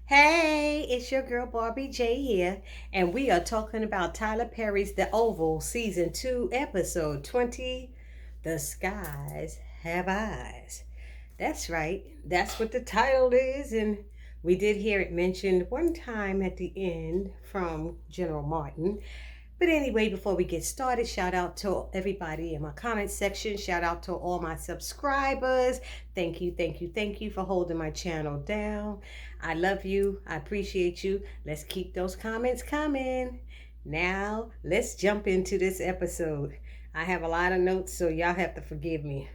Hey, it's your girl Barbie J here, and we are talking about Tyler Perry's The Oval Season 2, Episode 20, The Skies Have Eyes. That's right, that's what the title is, and we did hear it mentioned one time at the end from General Martin. But anyway, before we get started, shout out to everybody in my comment section. Shout out to all my subscribers. Thank you, thank you, thank you for holding my channel down. I love you. I appreciate you. Let's keep those comments coming. Now, let's jump into this episode. I have a lot of notes, so y'all have to forgive me.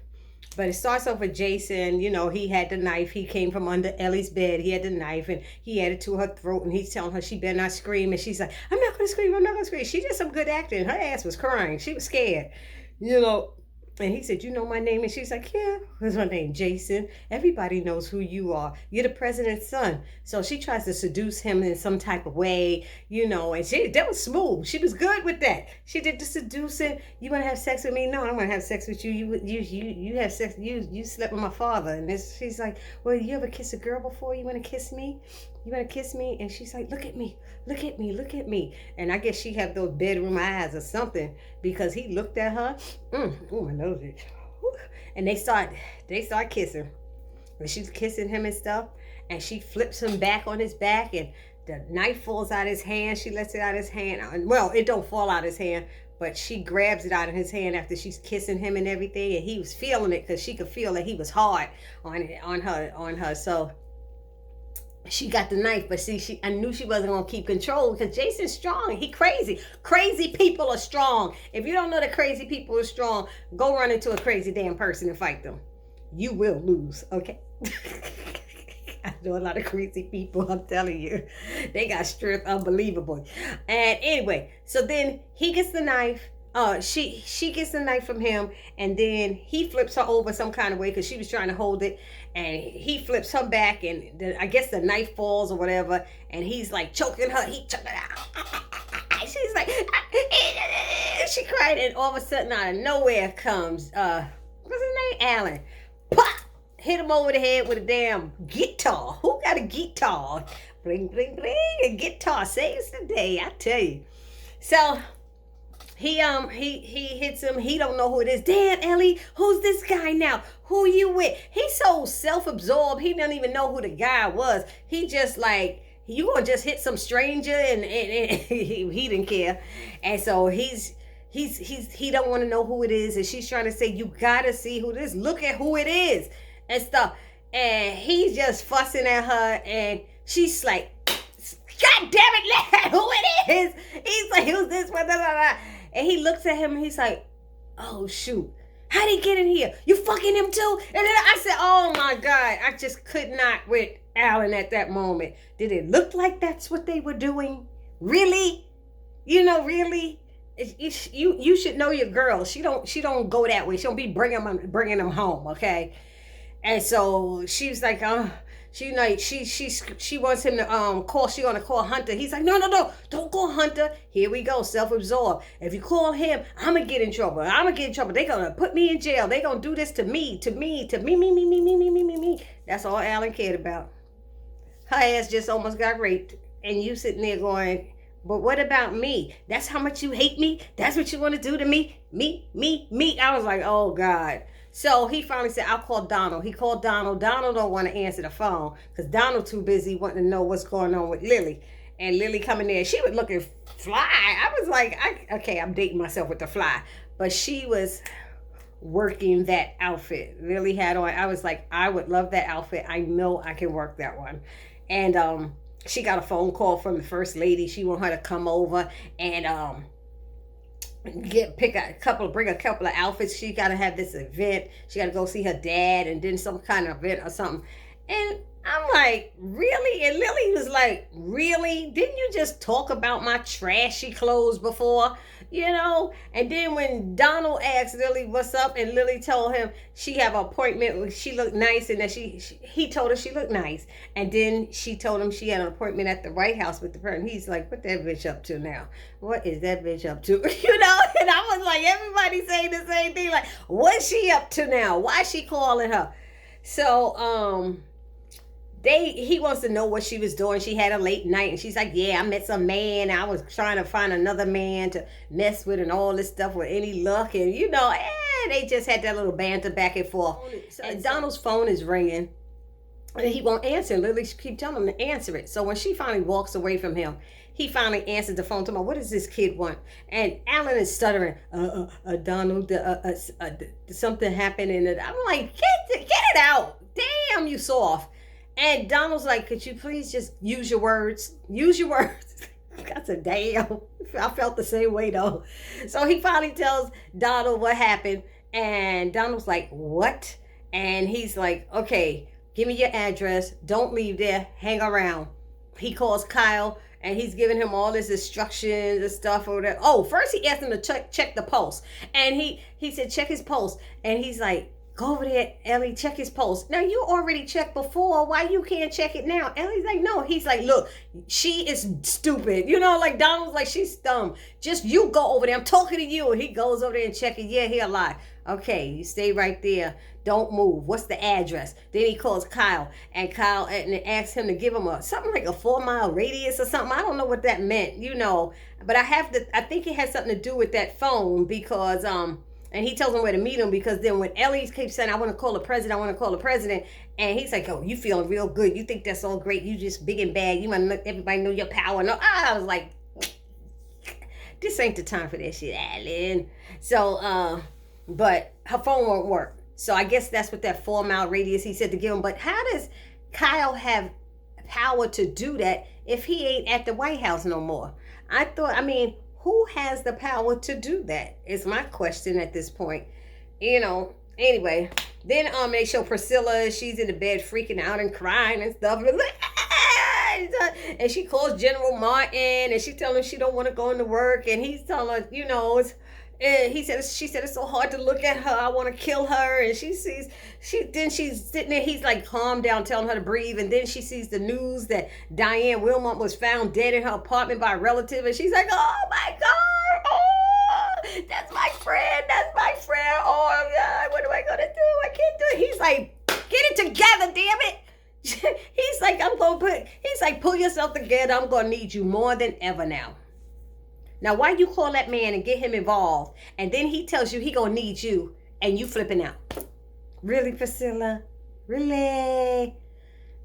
But it starts off with Jason. He had the knife. He came from under Ellie's bed. He had the knife and he had it to her throat. And he's telling her she better not scream. And she's like, I'm not going to scream. I'm not going to scream. She did some good acting. Her ass was crying. She was scared. You know, and he said, you know my name? And she's like, yeah. What's my name? Jason. Everybody knows who you are. You're the president's son. So she tries to seduce him in some type of way, and that was smooth. She was good with that. She did the seducing. You want to have sex with me? No, I don't want to have sex with you. You have sex. You slept with my father. And she's like, well, you ever kiss a girl before? You want to kiss me? You want to kiss me? And she's like, look at me. Look at me. Look at me. And I guess she had those bedroom eyes or something because he looked at her. Oh, my nose itch. And they start kissing. And she's kissing him and stuff. And she flips him back on his back. And the knife falls out of his hand. She lets it out of his hand. Well, it don't fall out of his hand. But she grabs it out of his hand after she's kissing him and everything. And he was feeling it because she could feel that he was hard on her. So she got the knife, but I knew she wasn't gonna keep control because Jason's strong. He crazy. Crazy people are strong. If you don't know that crazy people are strong, go run into a crazy damn person and fight them. You will lose, okay? I know a lot of crazy people, I'm telling you. They got strength unbelievable. And anyway, so then he gets the knife. She gets the knife from him, and then he flips her over some kind of way because she was trying to hold it, and he flips her back, and I guess the knife falls or whatever, and he's like choking her. He choked it out. She's like, she cried, and all of a sudden out of nowhere comes what's his name? Alan. Pop! Hit him over the head with a damn guitar. Who got a guitar? Bling bling bling. A guitar saves the day, I tell you. So he hits him. He don't know who it is. Damn, Ellie, who's this guy now? Who you with? He's so self-absorbed. He doesn't even know who the guy was. He just like, you gonna just hit some stranger, and he didn't care. And so he don't want to know who it is. And she's trying to say, you gotta see who it is. Look at who it is and stuff. And he's just fussing at her, and she's like, God damn it, let who it is. He's like, who's this one? And he looks at him and he's like, oh shoot, how'd he get in here? You fucking him too? And then I said, oh my God, I just could not with Alan at that moment. Did it look like that's what they were doing? Really? Really? You should know your girl. She don't go that way. She don't be bringing them home, okay? And so she's like, she wants him to call. She gonna call Hunter. He's like, no, don't call Hunter. Here we go, self-absorbed. If you call him, I'm gonna get in trouble. They gonna put me in jail. They gonna do this to me. Me. That's all Alan cared about. Her ass just almost got raped, and you sitting there going, but what about me? That's how much you hate me? That's what you want to do to me? Me. I was like, oh God. So he finally said, I'll call Donald. He called Donald. Donald don't want to answer the phone because Donald too busy wanting to know what's going on with Lily. And Lily coming there, she was looking fly. I was like, I'm dating myself with the fly. But she was working that outfit. Lily had on, I was like, I would love that outfit. I know I can work that one. And she got a phone call from the first lady. She want her to come over and bring a couple of outfits. She got to have this event. She got to go see her dad and then some kind of event or something. And I'm like, really? And Lily was like, really? Didn't you just talk about my trashy clothes before? And then when Donald asked Lily what's up, and Lily told him she have an appointment, she looked nice, and that he told her she looked nice. And then she told him she had an appointment at the White House with the person. He's like, what that bitch up to now? What is that bitch up to? And I was like, everybody saying the same thing. Like, what's she up to now? Why is she calling her? So, he wants to know what she was doing. She had a late night and she's like, yeah, I met some man. I was trying to find another man to mess with and all this stuff with any luck. And they just had that little banter back and forth. And Donald's phone is ringing and he won't answer. Lily keep telling him to answer it. So when she finally walks away from him, he finally answers the phone to me. What does this kid want? And Alan is stuttering. Donald, something happened, and I'm like, get it out. Damn, you soft. And Donald's like, could you please just use your words? Use your words. I said, damn. I felt the same way though. So he finally tells Donald what happened, and Donald's like, what? And he's like, okay, give me your address. Don't leave there. Hang around. He calls Kyle and he's giving him all this instructions and stuff over there. Oh, first he asked him to check the pulse. And he said, check his pulse. And he's like, go over there, Ellie, check his pulse. Now, you already checked before. Why you can't check it now? Ellie's like, no. He's like, look, she is stupid. Like Donald's like, she's dumb. Just you go over there. I'm talking to you. And he goes over there and check it. Yeah, he alive. Okay, you stay right there. Don't move. What's the address? Then he calls Kyle, and Kyle asks him to give him something like a 4-mile radius or something. I don't know what that meant, but I think it has something to do with that phone because, and he tells him where to meet him because then when Ellie keeps saying, I want to call the president, and he's like, oh, you feeling real good. You think that's all great. You just big and bad. You want to let everybody know your power. No, I was like, this ain't the time for that shit, Alan. So, but her phone won't work. So I guess that's what that 4-mile radius he said to give him. But how does Kyle have power to do that if he ain't at the White House no more? Who has the power to do that is my question at this point. Anyway, then they show Priscilla. She's in the bed freaking out and crying and stuff. And she calls General Martin and she tells him she don't want to go into work. And he's telling her, and she said it's so hard to look at her. I want to kill her. And she's sitting there. He's like, calm down, telling her to breathe. And then she sees the news that Diane Wilmot was found dead in her apartment by a relative. And she's like, oh my God. Oh, that's my friend. Oh God, what am I going to do? I can't do it. He's like, get it together, damn it. He's like, pull yourself together. I'm going to need you more than ever now. Now, why you call that man and get him involved, and then he tells you he gonna need you, and you flipping out? Really, Priscilla? Really?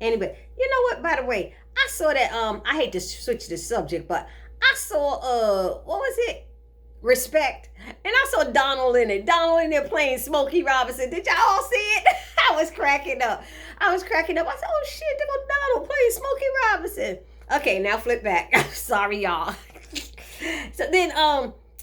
Anyway, you know what? By the way, I saw that. I hate to switch the subject, but I saw what was it? Respect, and I saw Donald in it. Donald in there playing Smokey Robinson. Did y'all all see it? I was cracking up. I said, oh shit, there go Donald playing Smokey Robinson. Okay, now flip back. Sorry, y'all. So then,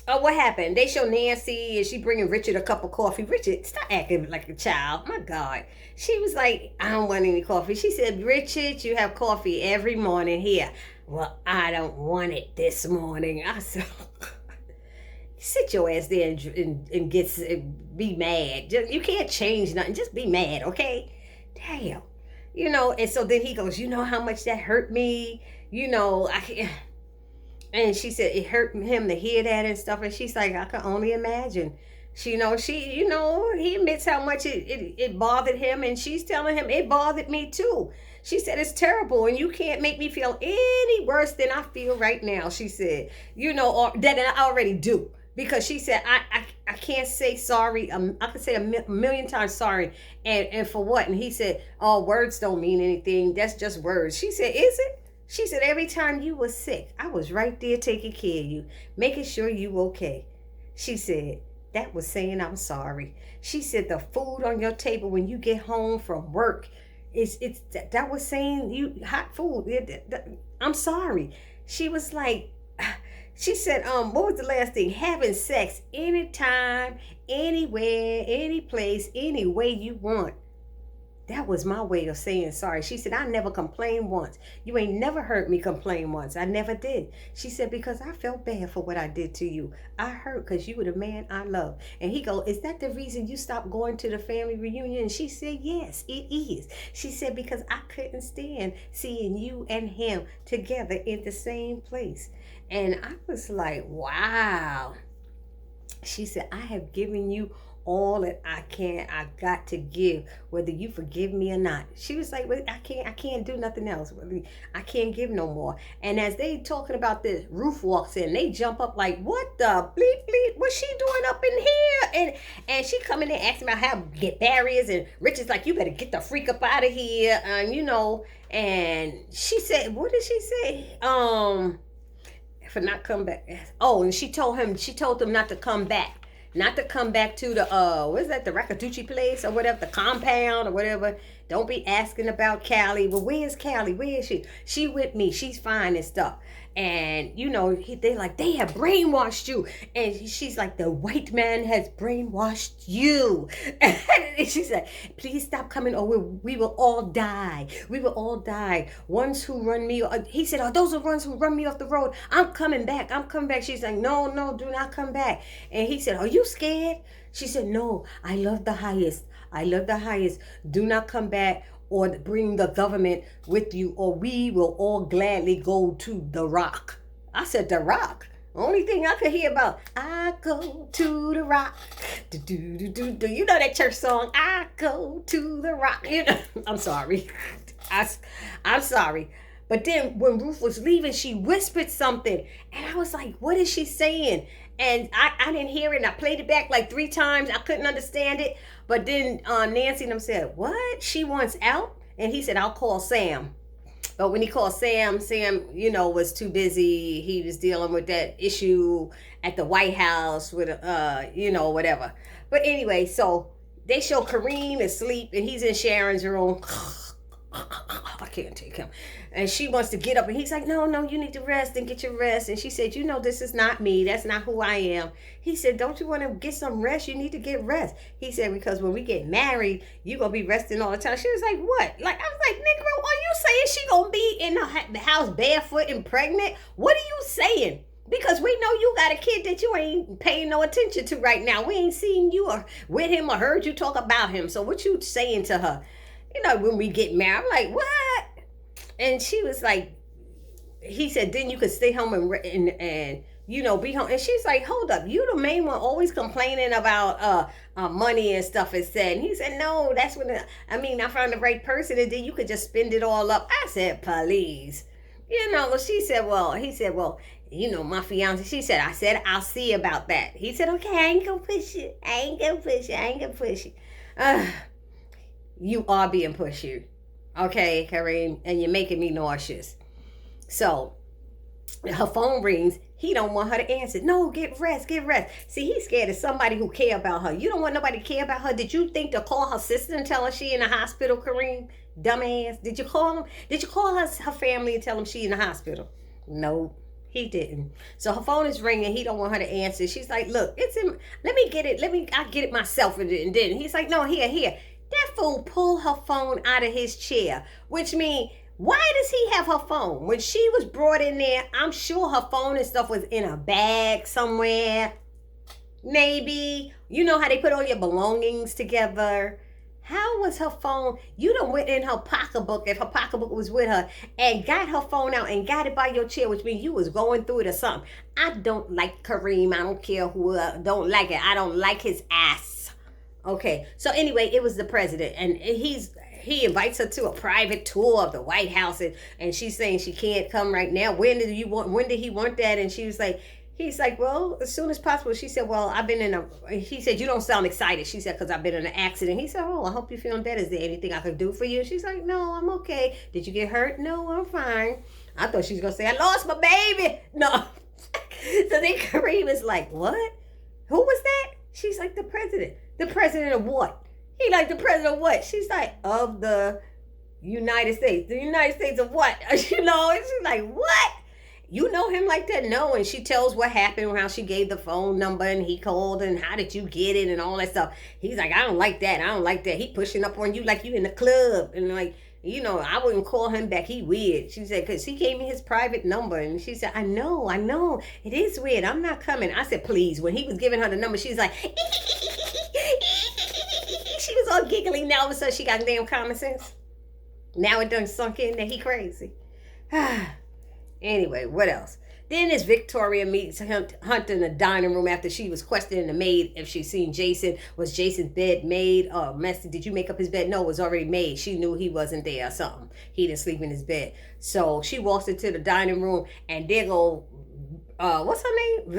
what happened? They show Nancy and she bringing Richard a cup of coffee. Richard, stop acting like a child. My God. She was like, I don't want any coffee. She said, Richard, you have coffee every morning here. Well, I don't want it this morning. I said, sit your ass there and be mad. You can't change nothing. Just be mad, okay? Damn. And so then he goes, you know how much that hurt me? I can't. And she said it hurt him to hear that and stuff. And she's like, I can only imagine. He admits how much it bothered him. And she's telling him it bothered me too. She said, it's terrible. And you can't make me feel any worse than I feel right now. She said, or that I already do. Because she said, I can't say sorry. I could say a million times sorry. And for what? And he said, oh, words don't mean anything. That's just words. She said, is it? She said, every time you were sick, I was right there taking care of you, making sure you okay. She said, that was saying I'm sorry. She said, the food on your table when you get home from work, that was saying you hot food. I'm sorry. She was like, she said, what was the last thing? Having sex anytime, anywhere, any place, any way you want. That was my way of saying sorry. She said, I never complained once. You ain't never heard me complain once. I never did. She said, because I felt bad for what I did to you. I hurt because you were the man I love. And he go, is that the reason you stopped going to the family reunion? And she said, yes, it is. She said, because I couldn't stand seeing you and him together in the same place. And I was like, wow. She said, I have given you all that I got to give, whether you forgive me or not. She was like, well, I can't do nothing else. I can't give no more. And as they talking about this, Ruth walks in. They jump up like, what the bleep bleep? What's she doing up in here? And she come in there asking about how to get barriers. And Richard's like, you better get the freak up out of here. And she said, what did she say? For not come back. Oh, and she told them not to come back. Not to come back to the what is that, the Rakaduchi place or whatever, the compound or whatever. Don't be asking about Callie. Well, where's Callie? Where is she? She with me. She's fine and stuff. And they like, they have brainwashed you. And she's like, the white man has brainwashed you. And she said, please stop coming or we will all die. We will all die. Ones who run me, he said, oh, those are ones who run me off the road. I'm coming back. She's like, no, do not come back. And he said, are you scared? She said, no, I love the highest. Do not come back or bring the government with you, or we will all gladly go to the Rock. I said, the Rock? Only thing I could hear about, I go to the Rock. Do, you know that church song? I go to the Rock. I'm sorry. I'm sorry. But then when Ruth was leaving, she whispered something. And I was like, what is she saying? And I didn't hear it. And I played it back like 3 times. I couldn't understand it. But then Nancy and them said, what? She wants out? And he said, I'll call Sam. But when he called Sam, was too busy. He was dealing with that issue at the White House with, whatever. But anyway, so they show Kareem asleep and he's in Sharon's room. I can't take him. And she wants to get up and he's like, no, you need to rest and get your rest. And she said, this is not me. That's not who I am. He said, don't you want to get some rest? You need to get rest. He said, because when we get married, you're going to be resting all the time. She was like, what? Like, I was like, Negro, are you saying she going to be in the house barefoot and pregnant? What are you saying? Because we know you got a kid that you ain't paying no attention to right now. We ain't seen you or with him or heard you talk about him. So what you saying to her? When we get married, I'm like, what? And she was like, he said, then you could stay home and be home. And she's like, hold up, you the main one always complaining about money and stuff is said. And he said, no, that's when I found the right person and then you could just spend it all up. I said, please. She said, he said, my fiance, she said, I'll see about that. He said, okay, I ain't gonna push it. You are being pushy. Okay, Kareem, and you're making me nauseous. So her phone rings. He don't want her to answer. No, get rest. See, he's scared of somebody who care about her. You don't want nobody to care about her. Did you think to call her sister and tell her she in the hospital, Kareem? Dumbass. Did you call him? Did you call her family and tell them she in the hospital? No, he didn't. So her phone is ringing. He don't want her to answer. She's like, look, it's in. Let me get it. I get it myself. And then he's like, no, here. That fool pulled her phone out of his chair, which means, why does he have her phone? When she was brought in there, I'm sure her phone and stuff was in a bag somewhere. Maybe. You know how they put all your belongings together? How was her phone? You done went in her pocketbook, if her pocketbook was with her, and got her phone out and got it by your chair, which means you was going through it or something. I don't like Kareem. I don't care who don't like it. I don't like his ass. Okay, so anyway, it was the president, and he invites her to a private tour of the White House, and she's saying she can't come right now. When did he want that? And she was like, he's like, well, as soon as possible. She said, well, he said, you don't sound excited. She said, because I've been in an accident. He said, oh, I hope you're feeling better. Is there anything I could do for you? She's like, no, I'm okay. Did you get hurt? No, I'm fine. I thought she was going to say, I lost my baby. No. So then Kareem is like, what? Who was that? She's like, the president. The president of what? He like, the president of what? She's like, of the United States. The United States of what? And she's like, what? You know him like that? No. And she tells what happened, how she gave the phone number and he called and how did you get it and all that stuff. He's like, I don't like that. He pushing up on you like you in the club. And like, I wouldn't call him back. He weird. She said, because he gave me his private number. And she said, I know. It is weird. I'm not coming. I said, please. When he was giving her the number, she was like, she was all giggling. Now all of a sudden she got damn common sense. Now it done sunk in that he crazy. Anyway, what else? Then as Victoria meets Hunter in the dining room after she was questioning the maid if she'd seen Jason. Was Jason's bed made or messy? Did you make up his bed? No, it was already made. She knew he wasn't there or something. He didn't sleep in his bed. So she walks into the dining room and there go what's her name?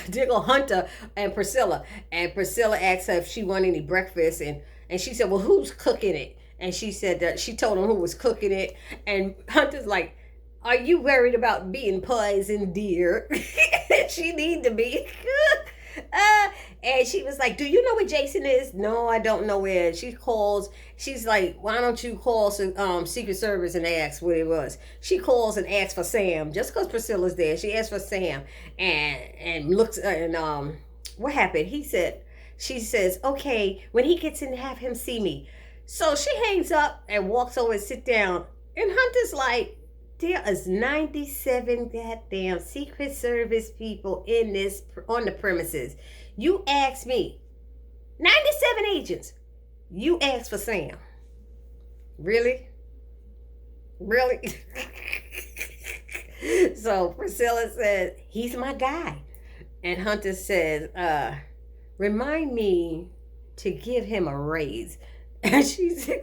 There go Hunter and Priscilla. And Priscilla asked her if she wanted any breakfast, and she said, well, who's cooking it? And she said that she told him who was cooking it. And Hunter's like, are you worried about being poisoned, dear? She need to be. And she was like, do you know where Jason is? No, I don't know where. She calls. She's like, why don't you call Secret Service and ask what it was? She calls and asks for Sam. Just because Priscilla's there, she asks for Sam. And looks, and what happened? She says, okay, when he gets in, have him see me. So she hangs up and walks over and sit down. And Hunter's like, there is 97 goddamn Secret Service people on the premises. You asked me, 97 agents. You asked for Sam. Really? Really? So Priscilla says, he's my guy. And Hunter says, remind me to give him a raise. And she said,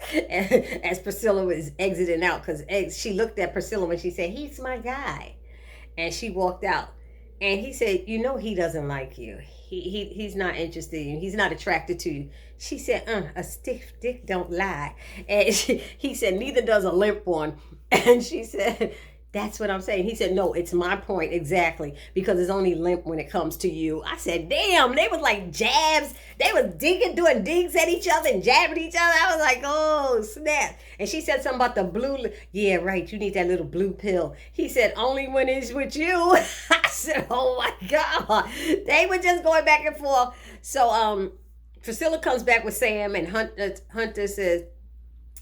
as Priscilla was exiting out, because she looked at Priscilla when she said, he's my guy. And she walked out. And he said, you know he doesn't like you. He's not interested in you. He's not attracted to you. She said, a stiff dick don't lie. And he said, neither does a limp one. And she said, that's what I'm saying. He said, no, it's my point exactly, because it's only limp when it comes to you. I said, damn, they was like jabs. They was doing digs at each other and jabbing each other. I was like, oh, snap. And she said something about the blue. Yeah, right. You need that little blue pill. He said, only when it's with you. I said, oh my God. They were just going back and forth. So Priscilla comes back with Sam, and Hunter says,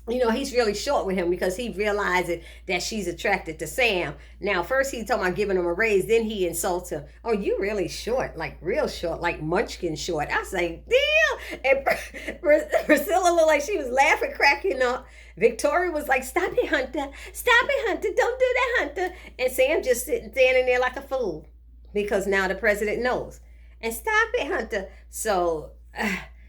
you know, he's really short with him because he realizes that she's attracted to Sam. Now, first he told about giving him a raise, then he insults her. Oh, you really short, like real short, like Munchkin short. I say, damn. And Priscilla looked like she was laughing, cracking up. Victoria was like, stop it, Hunter. Stop it, Hunter. Don't do that, Hunter. And Sam just standing there like a fool because now the president knows. And stop it, Hunter. So...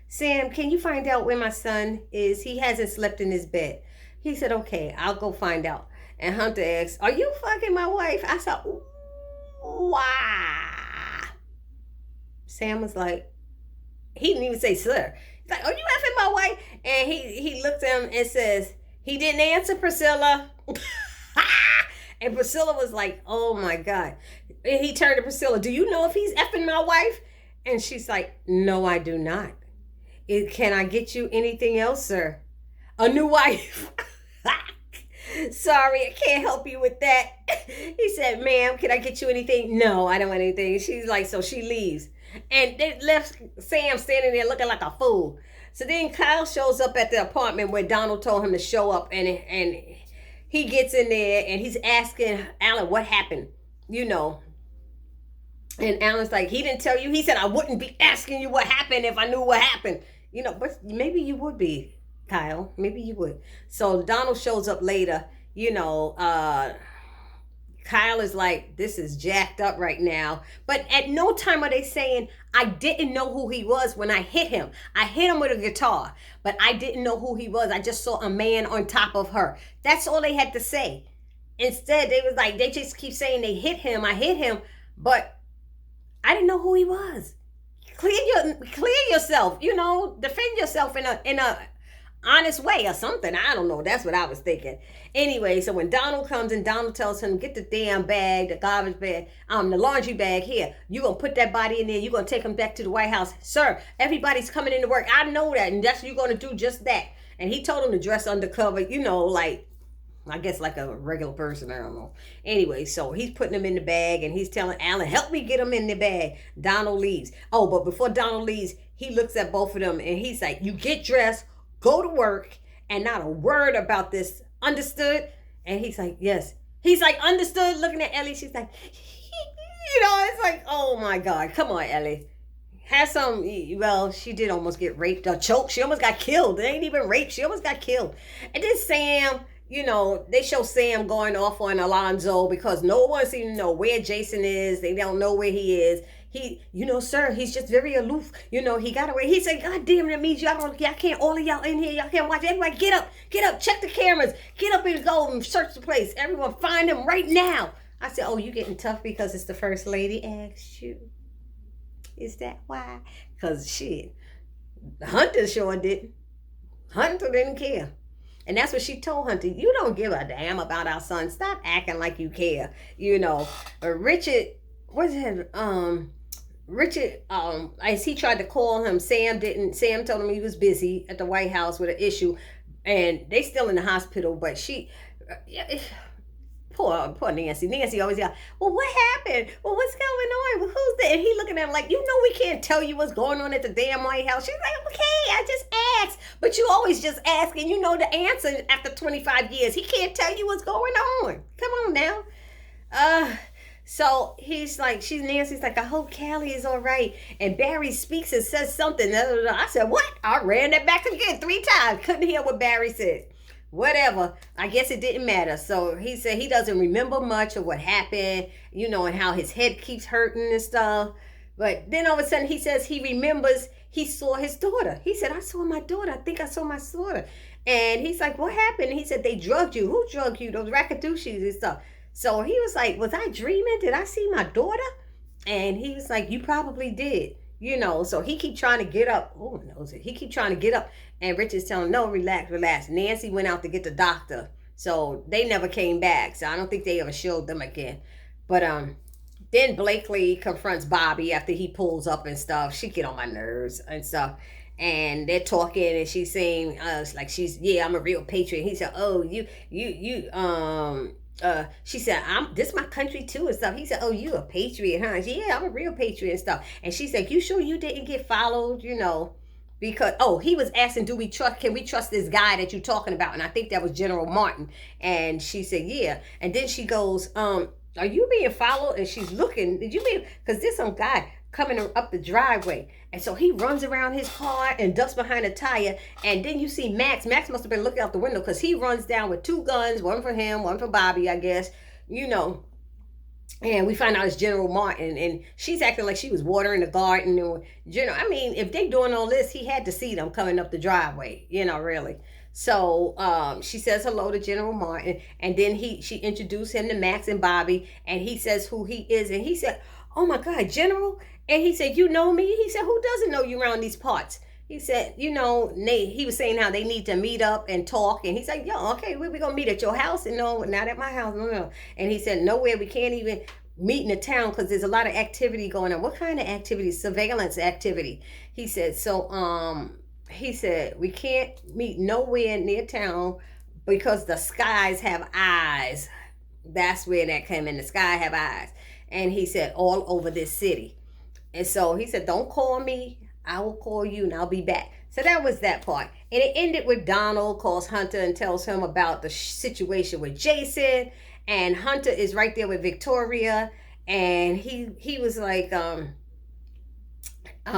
Sam, can you find out where my son is? He hasn't slept in his bed. He said, okay, I'll go find out. And Hunter asked, are you fucking my wife? I said, wow. Sam was like, he didn't even say sir. He's like, are you effing my wife? And he looked at him and says, he didn't answer, Priscilla. And Priscilla was like, oh my God. And he turned to Priscilla, do you know if he's effing my wife? And she's like, no, I do not. Can I get you anything else, sir? A new wife. Sorry, I can't help you with that. He said, ma'am, can I get you anything? No, I don't want anything. She's like, so she leaves. And they left Sam standing there looking like a fool. So then Kyle shows up at the apartment where Donald told him to show up. And he gets in there and he's asking Alan what happened, you know. And Alan's like, he didn't tell you. He said, I wouldn't be asking you what happened if I knew what happened. You know, but maybe you would be, Kyle. Maybe you would. So Donald shows up later. You know, Kyle is like, this is jacked up right now. But at no time are they saying, I didn't know who he was when I hit him. I hit him with a guitar, but I didn't know who he was. I just saw a man on top of her. That's all they had to say. Instead, they was like, they just keep saying they hit him. I hit him, but I didn't know who he was. Clear yourself, you know, defend yourself in a honest way or something. I don't know. That's what I was thinking. Anyway, so when Donald comes and Donald tells him, get the damn bag, the garbage bag, the laundry bag here. You're going to put that body in there. You're going to take him back to the White House. Sir, everybody's coming into work. I know that. And that's, you're going to do just that. And he told him to dress undercover, you know, like, I guess like a regular person, I don't know. Anyway, so he's putting him in the bag and he's telling Alan, help me get him in the bag. Donald leaves. Oh, but before Donald leaves, he looks at both of them and he's like, you get dressed, go to work, and not a word about this. Understood? And he's like, yes. He's like, understood, looking at Ellie. She's like, you know, it's like, oh my God, come on, Ellie. Have some, well, she did almost get raped or choked. She almost got killed. It ain't even rape. She almost got killed. And then Sam They show Sam going off on Alonzo because no one seems to know where Jason is. They don't know where he is. Sir, he's just very aloof. He got away. He said, God damn, that means y'all can't, all of y'all in here, y'all can't watch. Everybody get up, check the cameras, get up and go and search the place. Everyone find him right now. I said, oh, you getting tough because it's the first lady asked you? Is that why? Because shit, Hunter sure didn't. Hunter didn't care. And that's what she told Hunter. You don't give a damn about our son. Stop acting like you care. Richard, what's it? Richard, as he tried to call him, Sam told him he was busy at the White House with an issue. And they still in the hospital, but Poor Nancy. Nancy always yell, well, what happened? Well, what's going on? Well, who's that? And he looking at him like, we can't tell you what's going on at the damn White House. She's like, okay, I just asked. But you always just ask and you know the answer after 25 years. He can't tell you what's going on. Come on now. So Nancy's like, I hope Callie is all right. And Barry speaks and says something. I said, what? I ran that back again 3 times. Couldn't hear what Barry said. Whatever. I guess it didn't matter. So he said he doesn't remember much of what happened, and how his head keeps hurting and stuff. But then all of a sudden he says he remembers he saw his daughter. He said, I saw my daughter. I think I saw my daughter. And he's like, what happened? And he said, they drugged you. Who drugged you? Those rackadoochies and stuff. So he was like, was I dreaming? Did I see my daughter? And he was like, you probably did. So he keep trying to get up. Oh, knows it. He keep trying to get up. And Richard's telling him, no, relax. Nancy went out to get the doctor. So they never came back. So I don't think they ever showed them again. But then Blakely confronts Bobby after he pulls up and stuff. She get on my nerves and stuff. And they're talking and she's saying, I'm a real patriot. He said, oh, she said, this is my country too and stuff. He said, oh, you a patriot, huh? Yeah, I'm a real patriot and stuff. And she said, you sure you didn't get followed, because, he was asking, can we trust this guy that you're talking about? And I think that was General Martin. And she said, yeah. And then she goes, are you being followed? And she's looking, because there's some guy coming up the driveway. And so he runs around his car and ducks behind a tire. And then you see Max. Max must have been looking out the window because he runs down with 2 guns, one for him, one for Bobby, I guess, And we find out it's General Martin, and she's acting like she was watering the garden. And if they doing all this, he had to see them coming up the driveway, really. So she says hello to General Martin, and then she introduced him to Max and Bobby, and he says who he is, and he said, oh my God, General. And he said, you know me? He said, who doesn't know you around these parts? He said, he was saying how they need to meet up and talk. And he's like, okay, where we going to meet? At your house? And no, not at my house. No. And he said, nowhere. We can't even meet in the town because there's a lot of activity going on. What kind of activity? Surveillance activity. He said, he said, we can't meet nowhere near town because the skies have eyes. That's where that came in. The sky have eyes. And he said, all over this city. And so he said, don't call me. I will call you and I'll be back. So that was that part. And it ended with Donald calls Hunter and tells him about the situation with Jason. And Hunter is right there with Victoria. And he was like,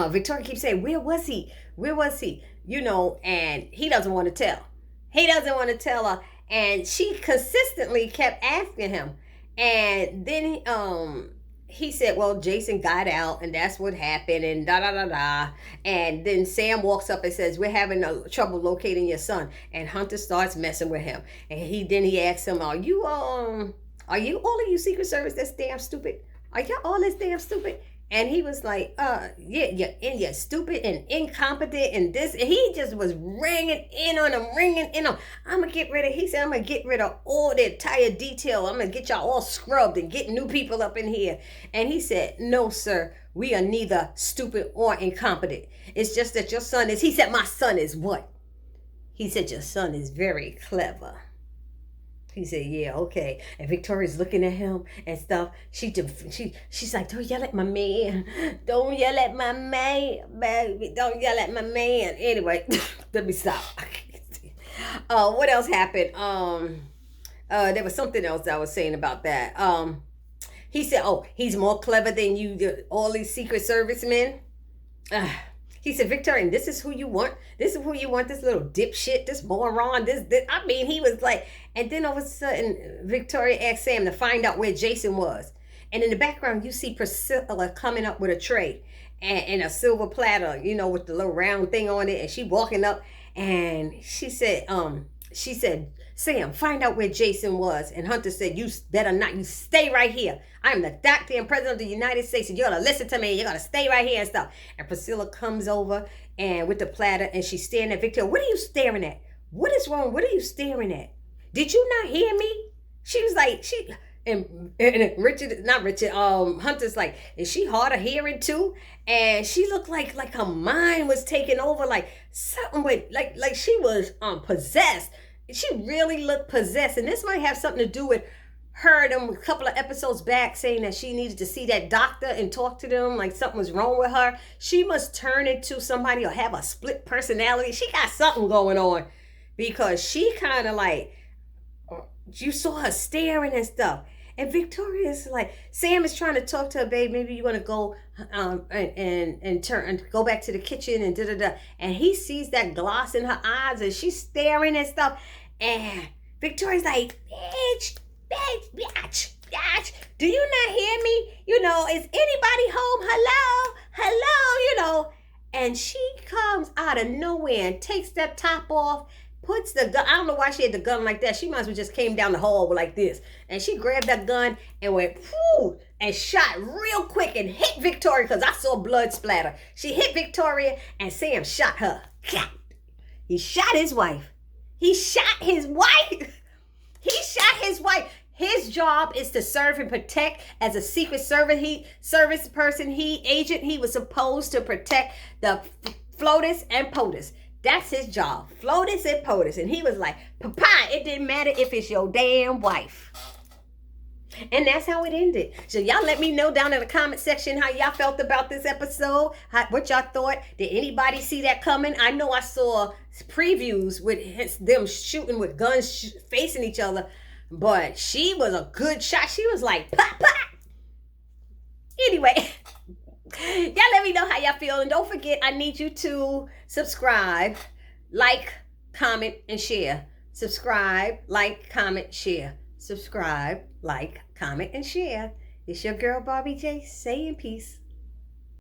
Victoria keeps saying, where was he? Where was he? And he doesn't want to tell. He doesn't want to tell her. And she consistently kept asking him. And then he said, well, Jason got out and that's what happened and da-da-da-da. And then Sam walks up and says, we're having trouble locating your son. And Hunter starts messing with him. And he asks him, are you all of you Secret Service that's damn stupid? Are y'all all this damn stupid? And he was like, yeah, you're stupid and incompetent and this. And he just was ringing in on him. I'm going to get rid of all the entire detail. I'm going to get y'all all scrubbed and get new people up in here. And he said, no, sir, we are neither stupid or incompetent. It's just that your son is, he said, my son is what? He said, your son is very clever. He said, yeah, okay. And Victoria's looking at him and stuff. She's like, don't yell at my man. Don't yell at my man, baby. Don't yell at my man. Anyway, let me stop. What else happened? There was something else I was saying about that. He said, oh, he's more clever than you, all these Secret Service men. He said, Victoria, and this is who you want. This is who you want, this little dipshit, this moron, this. I mean, he was like, and then all of a sudden, Victoria asked Sam to find out where Jason was. And in the background, you see Priscilla coming up with a tray and a silver platter, with the little round thing on it. And she walking up and she said, Sam, find out where Jason was. And Hunter said, you better not. You stay right here. I am the doctor and president of the United States. And you're going to listen to me. You're going to stay right here and stuff. And Priscilla comes over and with the platter and she's staring at Victoria. What are you staring at? What is wrong? What are you staring at? Did you not hear me? She was like, and Hunter's like, is she hard of hearing too? And she looked like her mind was taken over, like something with, like she was possessed. She really looked possessed. And this might have something to do with her, them a couple of episodes back, saying that she needed to see that doctor and talk to them, like something was wrong with her. She must turn into somebody or have a split personality. She got something going on, because she kind of like, you saw her staring and stuff. And Victoria's like, Sam is trying to talk to her, babe. Maybe you want to go and turn and go back to the kitchen and da. And he sees that gloss in her eyes and she's staring and stuff. And Victoria's like, bitch. Do you not hear me? Is anybody home? Hello. And she comes out of nowhere and takes that top off. Puts the gun. I don't know why she had the gun like that. She might as well just came down the hall like this. And she grabbed that gun and went, whoo, and shot real quick and hit Victoria, because I saw blood splatter. She hit Victoria and Sam shot her. He shot his wife. He shot his wife. His job is to serve and protect as a secret service. Agent. He was supposed to protect the FLOTUS and POTUS. That's his job. FLOTUS and POTUS. And he was like, Papa, it didn't matter if it's your damn wife. And that's how it ended. So y'all let me know down in the comment section how y'all felt about this episode. What y'all thought. Did anybody see that coming? I know I saw previews with them shooting with guns facing each other. But she was a good shot. She was like, pop, pop. Anyway. Y'all let me know how y'all feel. And don't forget, I need you to subscribe, like, comment, and share. Subscribe, like, comment, share. Subscribe, like, comment, and share. It's your girl, Barbie J, saying peace.